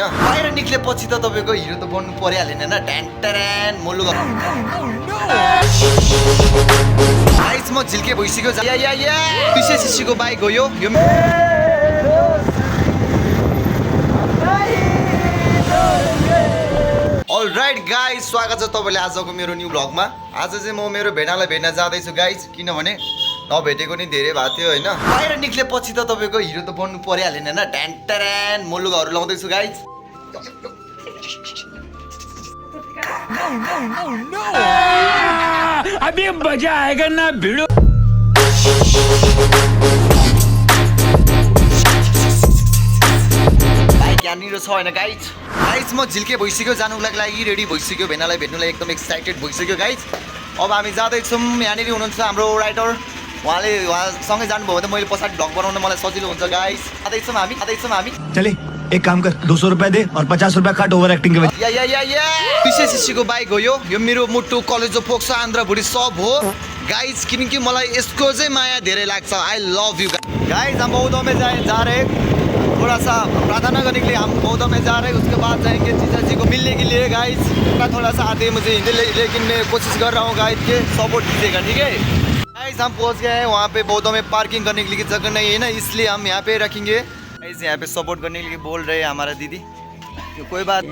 बाहिर निक्लेपछि त तपाईको हिरो त बन्नु परिहालेन हैन ट्यान्टरान मोलु गाइस म झिल्के भइसक्यो या विशेष सिसीको बाइक हो यो अलराइट गाइस स्वागत छ तपाईले आजको मेरो न्यू भ्लगमा। आज चाहिँ म मेरो भेडालाई भेट्न जाँदैछु गाइस, किनभने नभेटेको नि धेरै भएको थियो हैन। बाहिर निक्लेपछि त तपाईको हिरो त बन्नु परिहालेन हैन ट्यान्टरान मोलुगाहरु लाउँदैछु गाइस। अभी मजा आएगा ना भिड़ो। बाइक यहाँनिर छ हैन गाइस। गाइस म झिल्के भइसक्यो, जानुको लागि रेडी भइसक्यो, भेनालाई भेट्नुलाई एकदम एक्साइटेड भइसक्यो गाइस। अब हामी जाँदैछौँ। यहाँनिर हुनुहुन्छ हाम्रो राइटर, उहाँसँगै जानुभयो भने त मैले पछाडि भ्लग बनाउन मलाई सजिलो हुन्छ गाइस। जाँदैछौँ हामी। चले एक काम कर 200 रुपए दे और 50 रुपए काट ओभर एक्टिंग के वजह। या विशेष सिसीको बाइक हो यो मेरो मुटु कलेजो पोक्छ आन्द्रा भुडी सब हो गाइस, किनकि मलाई यसको चाहिँ माया धेरै लाग्छ। I love you guys. हम बौद्ध में जा रहे, थोड़ा सा प्रार्थना करने के लिए हम बौद्ध में जा रहे हैं। उसके बाद जाएंगे जीजा जी को मिलने के लिए गाइस। थोड़ा सा आते हैं मुझे हिंदी, लेकिन मैं कोशिश कर रहा हूँ गाइस के सपोर्ट कीजिएगा, ठीक है गाइस। हम पहुँच गए हैं वहाँ पे। बौद्ध में पार्किंग करने के लिए जगह नहीं है ना, इसलिए हम यहाँ पे रखेंगे। यहाँ पे सपोर्ट करने के लिए बोल रहे हैं हमारा दीदी। तो कोई बात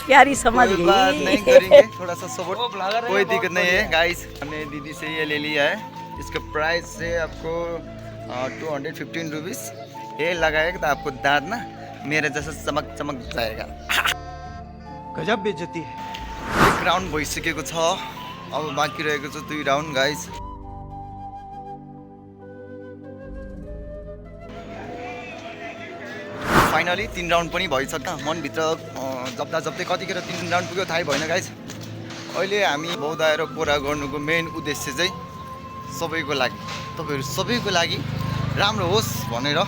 प्यारी समझ गई, बात नहीं करेंगे, थोड़ा सा सपोर्ट, कोई दिक्कत नहीं है गाइस। हमने दीदी से ये ले लिया है, इसका प्राइस से आपको 215 रुपीज़। ये लगाएगा तो आपको दांत ना मेरे जैसा चमक जाएगा। गजब बेइज्जती है। एक राउंड भइसकेको छ, अब बाँकी रहेको छ 2 राउंड गाइस। फाइनली 3 राउंड पनि भइसक्यो। मनभित्र जप्दै कतिखेर 3 राउंड पुग्यो थाहै भएन गाइस। अहिले हामी बौद्ध आएर कुरा गर्नुको मेन उद्देश्य चाहिँ सबैको लागि, तपाईहरु सबैको लागि राम्रो होस् भनेर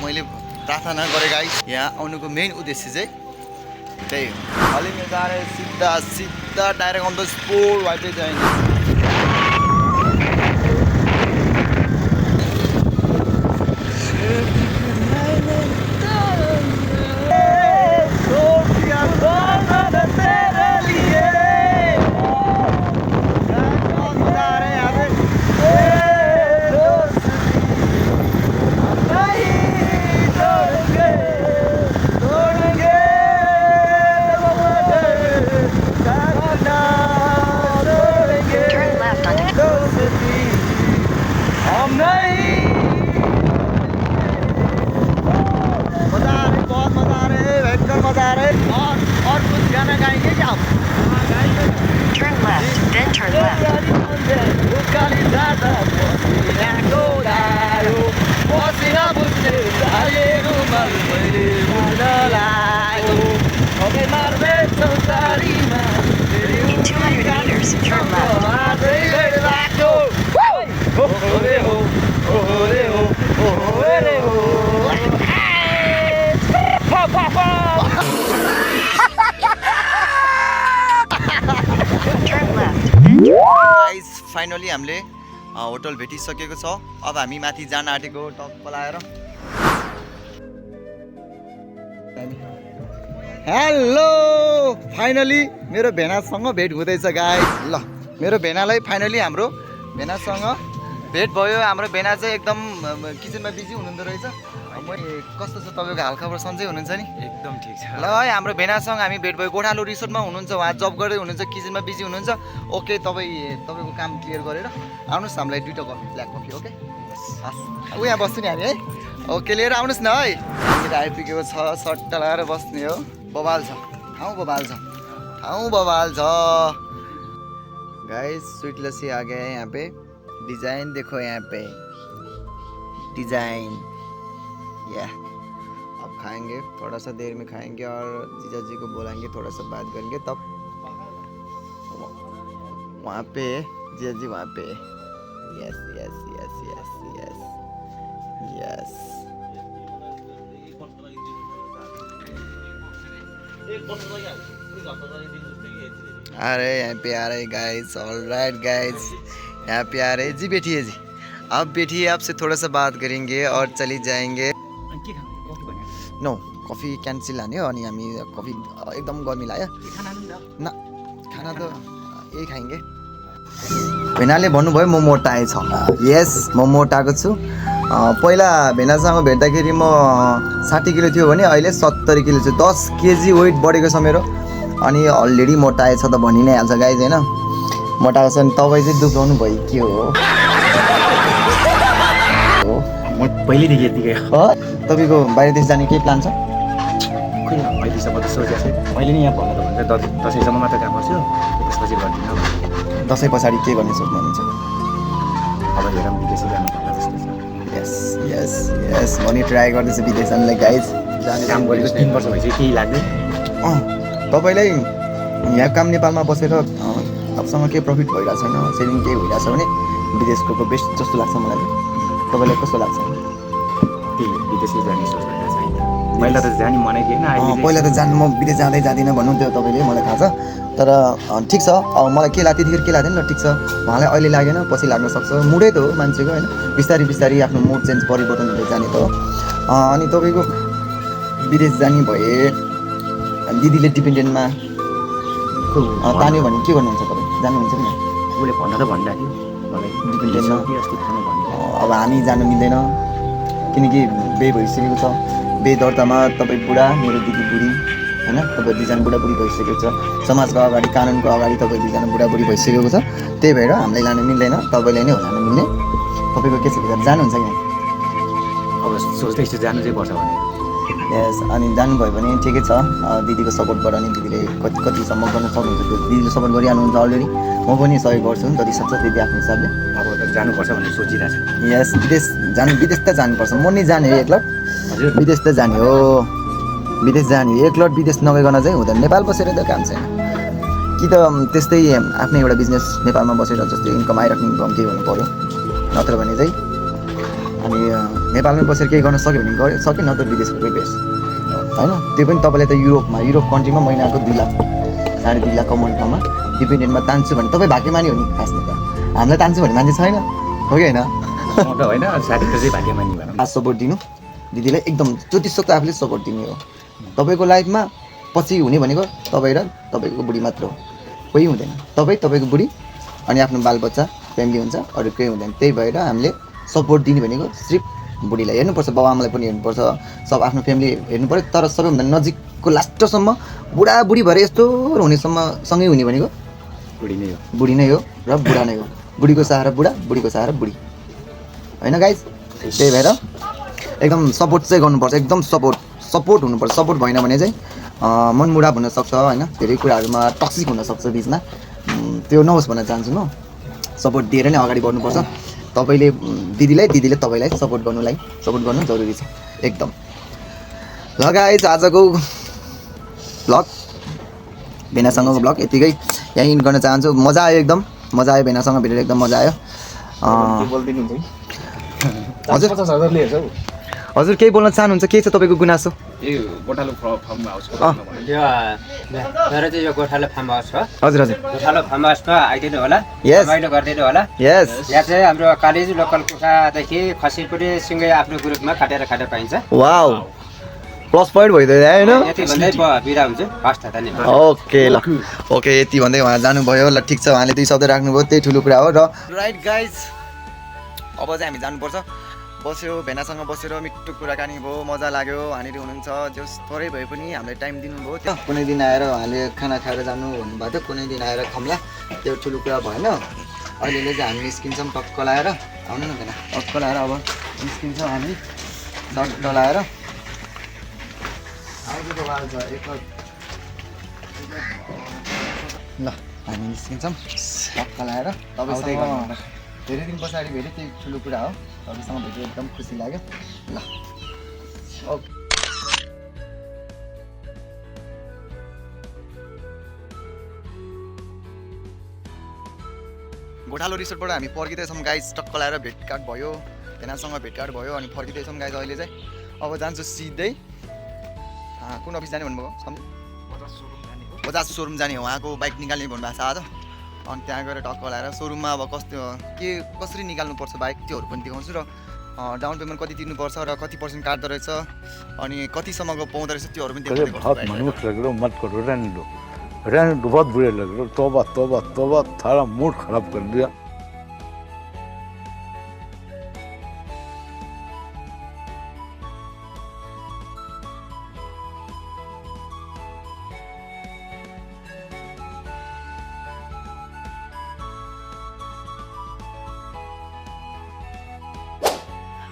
मैले प्रार्थना गरेँ गाइस। यहाँ आउनुको मेन उद्देश्य चाहिँ त्यही हो। अलि में जा रहे सीधा डाइरेक्ट ऑन द स्पॉट वहाँ पे जाएंगे। और कुछ गाना गाएंगे क्या आप? Turn left, then turn left. In 200 meters, turn guys finally हामीले होटल भेटिसकेको छ। अब हामी माथि जान आँटेको टप पलाएर। हेलो, फाइनली मेरो भेनासँग भेट हुँदैछ गाइस। ल मेरो भेनालाई फाइनली हाम्रो भेनासँग भेट भयो। हाम्रो भेना चाहिँ एकदम किचनमा बिजी हुनुहुँदो रहेछ। कस्तो छ तपाईँको हालखबर? सन्चै हुनुहुन्छ नि? एकदम ठीक छ। ल है हाम्रो भेनासँग हामी भेट भयो। गोठालो रिसोर्टमा हुनुहुन्छ, उहाँ जब गर्दै हुनुहुन्छ, किचनमा बिजी हुनुहुन्छ। ओके, तपाईँको काम क्लियर गरेर आउनुहोस्, हामीलाई 2टा कफी, ब्ल्याक कफी। ओके हस्, यहाँ बस्छु नि हामी है। ओके लिएर आउनुहोस् न है। यहाँनिर आइपुगेको छ, सट्टा लगाएर बस्ने हो। बवाल छ ठाउँ, बवाल छ गाइस। स्वीट लस्सी आ गया है यहाँ पे। डिजाइन देखो यहाँ पे, डिजाइन या अब खाएंगे, थोड़ा सा देर में खाएंगे और जीजा जी को बुलाएंगे, थोड़ा सा बात करेंगे। तब वहाँ पे जीजा जी वहाँ पे। यस यस यस यस यस यस। अरे यहाँ पे आ रहे गाइस। ऑलराइट गाइस, यहाँ पे आ रहे जी। बैठिए जी, आप बैठिए, आपसे थोड़ा सा बात करेंगे और चली जाएंगे। नो कफी क्यान्सिल हान्यो अनि हामी कफी एकदम गर्मी लाग्यो न खाना त यही खाइङ्गे भेनाले भन्नुभयो म मोटाएछ यस म मोटाएको छु पहिला भेनासँग भेट्दाखेरि म 60 किलो थियो भने अहिले 70 किलो छु 10 केजी वेट बढेको छ मेरो अनि अलरेडी मोटाएछ त भनि नै हाल्छ गाइज हैन मोटाएको छ नि तपाईँ चाहिँ दुखाउनु भयो के हो म पहिलेदेखि यतिकै तपाईँको बाहिर देश जाने केही प्लान छ खोइ अहिलेसम्म त सोचेको छैन मैले नि यहाँ भन्नु त भन्छ दसैँसम्म मात्र काम गर्छु त्यसपछि गर्दिनँ दसैँ पछाडि के गर्ने सोच्नुहुन्छ अब हेरौँ विदेशै जानु पर्ला जस्तो छ यस यस यस म नि ट्राई गर्दैछु विदेश जानलाई गाइज काम गरेको 3 वर्ष भइसक्यो केही लाग्दैन तपाईँलाई यहाँ काम नेपालमा बसेर तपाईँसँग केही प्रफिट भइरहेको छैन सेभिङ केही भइरहेको छ भने विदेशको बेस्ट जस्तो लाग्छ मलाई तपाईँलाई कस्तो लाग्छ त्यही विदेशै जाने सोचिरहेको छैन पहिला त जाने मनै थिएन पहिला त जानु म विदेश जाँदै जाँदिनँ भन्नुहुन्थ्यो तपाईँले मलाई थाहा छ तर ठिक छ अब मलाई के लाग्थ्यो त्यतिखेर के लाग्दैन ल ठिक छ उहाँलाई अहिले लागेन पछि लाग्न सक्छ मुडै त हो मान्छेको होइन बिस्तारै बिस्तारै आफ्नो मुड चेन्ज परिवर्तन हुँदै जाने त हो अनि तपाईँको विदेश जाने भए दिदीले डिपेन्डेन्टमा तान्यो भने के गर्नुहुन्छ तपाईँ जानुहुन्छ कि उसले भन्न त भनिरहेको थियो मलाई डिपेन्डेन्टमा अस्ति खानु भन्यो अब हामी जानु मिल्दैन किनकि बे भइसकेको छ बे दर्तामा तपाईँ बुढा मेरो दिदी बुढी होइन तपाईँ दुईजना बुढाबुढी भइसकेको छ समाजको अगाडि कानुनको अगाडि तपाईँ दुईजना बुढाबुढी भइसकेको छ त्यही भएर हामीलाई लानु मिल्दैन तपाईँलाई नै हो लानु मिल्ने तपाईँको के छ विचार जानुहुन्छ कि अब सोच्दैछु जानु चाहिँ पर्छ भने यस अनि जानुभयो भने ठिकै छ दिदीको सपोर्टबाट अनि दिदीले कतिसम्म गर्न सक्नुहुन्छ त्यो दिदीले सपोर्ट गरिहाल्नुहुन्छ अलरेडी म पनि सहयोग गर्छु जति सक्छ त्यति आफ्नो हिसाबले अब त जानुपर्छ भनेर सोचिरहेको छु यस विदेश त जानुपर्छ म नि जाने हो एकलट हजुर विदेश त जाने हो विदेश जाने हो एकलट विदेश नगइकन चाहिँ हुँदैन नेपाल बसेर त काम छैन कि त त्यस्तै आफ्नै एउटा बिजनेस नेपालमा बसेर जस्तै इन्कम आइराख्ने इन्कम केही हुनु पऱ्यो नत्र भने चाहिँ अनि नेपालमै बसेर केही गर्न सक्यो भने गऱ्यो सक्यो नत्र विदेशको कोही बेस होइन त्यो पनि तपाईँले त युरोप कन्ट्रीमा महिनाको 2 लाख 2.5 लाख कमाउने ठाउँमा डिपेन्डेन्टमा तान्छु भने तपाईँ भाग्यमानी हो नि खासमा त हामीलाई तान्छु भने मान्छे छैन हो कि होइन म त होइन साथीको चाहिँ भाग्यमानी भनौँ सपोर्ट दिनु दिदीलाई एकदम जतिसक्दो आफूले सपोर्ट दिने हो तपाईँको लाइफमा पछि हुने भनेको तपाईँ र तपाईँको बुढी मात्र हो कोही हुँदैन तपाईँको बुढी अनि आफ्नो बालबच्चा फ्यामिली हुन्छ अरू केही हुँदैन त्यही भएर हामीले सपोर्ट दिने भनेको सिर्फ बुढीलाई हेर्नुपर्छ बाउ आमालाई पनि हेर्नुपर्छ सब आफ्नो फ्यामिली हेर्नु पऱ्यो तर सबैभन्दा नजिकको लास्टसम्म बुढाबुढी भएर यस्तो हुनेसम्म सँगै हुने भनेको बुढी नै हो र बुढा नै हो बुढीको सहारा बुढा बुढीको सहारा बुढी होइन गाइज त्यही भएर एकदम सपोर्ट चाहिँ गर्नुपर्छ एकदम सपोर्ट हुनुपर्छ सपोर्ट भएन भने चाहिँ मनमुडाव हुनसक्छ होइन धेरै कुराहरूमा टक्सिक हुनसक्छ बिचमा त्यो नहोस् भन्न चाहन्छु म सपोर्ट दिएर नै अगाडि बढ्नुपर्छ तपाईँले दिदीले तपाईँलाई सपोर्ट गर्नु जरुरी छ एकदम ल गाइज आजको ब्लग भेनासँगको ब्लग यतिकै यहीँ इन्ड गर्न चाहन्छु मजा आयो एकदम मजा आयो भेनासँग भेटेर एकदम मजा आयो हजुर केही बोल्न चाहनुहुन्छ के छ तपाईँको गुनासो गोठालो फार्म हाउस मेरो चाहिँ यो गोठालो फार्म हाउस हो हजुर हजुर गोठालो फार्म हाउसमा आइदिनु होला Yes. रमाइलो गरिदिनु होला यस यहाँ चाहिँ हाम्रो कालेज लोकल कुखुरादेखि खसी पनि सँगै आफ्नो ग्रुपमा काटेर खान पाइन्छ वाउ प्लस पोइन्ट भइदियो होइन यति भन्दै बिदा हुन्छ हस् त धन्यवाद ओके ल ओके यति भन्दै उहाँ जानुभयो ल ठिक छ उहाँले 2 शब्द राख्नुभयो त्यही ठुलो कुरा हो र राइट गाइज अब चाहिँ हामी जानुपर्छ बस्यो भेनासँग बसेर मिठो कुराकानी भयो मजा लाग्यो उहाँनिर हुनुहुन्छ जस थोरै भए पनि हामीलाई टाइम दिनुभयो त्यो कुनै दिन आएर उहाँले खाना खाएर जानु भन्नुभएको थियो कुनै दिन आएर खम्ला त्यो ठुलो कुरा भएन अहिले चाहिँ हामी निस्किन्छौँ टक्क लाएर आउनु न भेना टक्क लाएर अब निस्किन्छौँ हामी टक्क लाएर ल हामी निस्किन्छौँ टक्क लाएर तपाईँसँग धेरै दिन पछाडि भेटेँ त्यही ठुलो कुरा हो तपाईँसँग भेटेर एकदम खुसी लाग्यो ल ओके गोठालो रिसोर्टबाट हामी फर्किँदैछौँ गाइज टक्क लाएर भेटघाट भयो भेनासँग भेटघाट भयो अनि फर्किँदैछौँ गाइज अहिले चाहिँ अब जान्छु सिधै कुन अफिस जाने भन्नुभयो बजाज सोरुम जाने हो उहाँको बाइक निकाल्ने भन्नुभएको छ आज अनि त्यहाँ गएर टक्क लाएर सोरुममा अब कसरी निकाल्नुपर्छ बाइक त्योहरू पनि देखाउँछु र डाउन पेमेन्ट कति तिर्नुपर्छ र कति पर्सेन्ट काट्दो रहेछ अनि कतिसम्मको पाउँदो रहेछ त्योहरू पनि अरे देखाउँदै बहुत मनमुख लग रहा हो, मत करो, रहने दो बहुत बुरे लग रहे हो। तौबा तौबा तौबा, सारा मूड खराब कर दिया।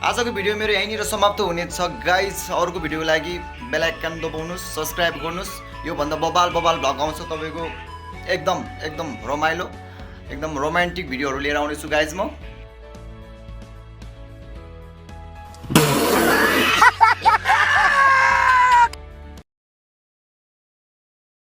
आजको भिडियो मेरो यहीँनिर समाप्त हुनेछ गाइज। अर्को भिडियोको लागि बेल आइकन दबाउनुहोस्, सब्सक्राइब गर्नुहोस्। योभन्दा बबाल भ्लग आउँछ तपाईँको एकदम रमाइलो एकदम रोमान्टिक भिडियोहरू लिएर आउनेछु गाइज म।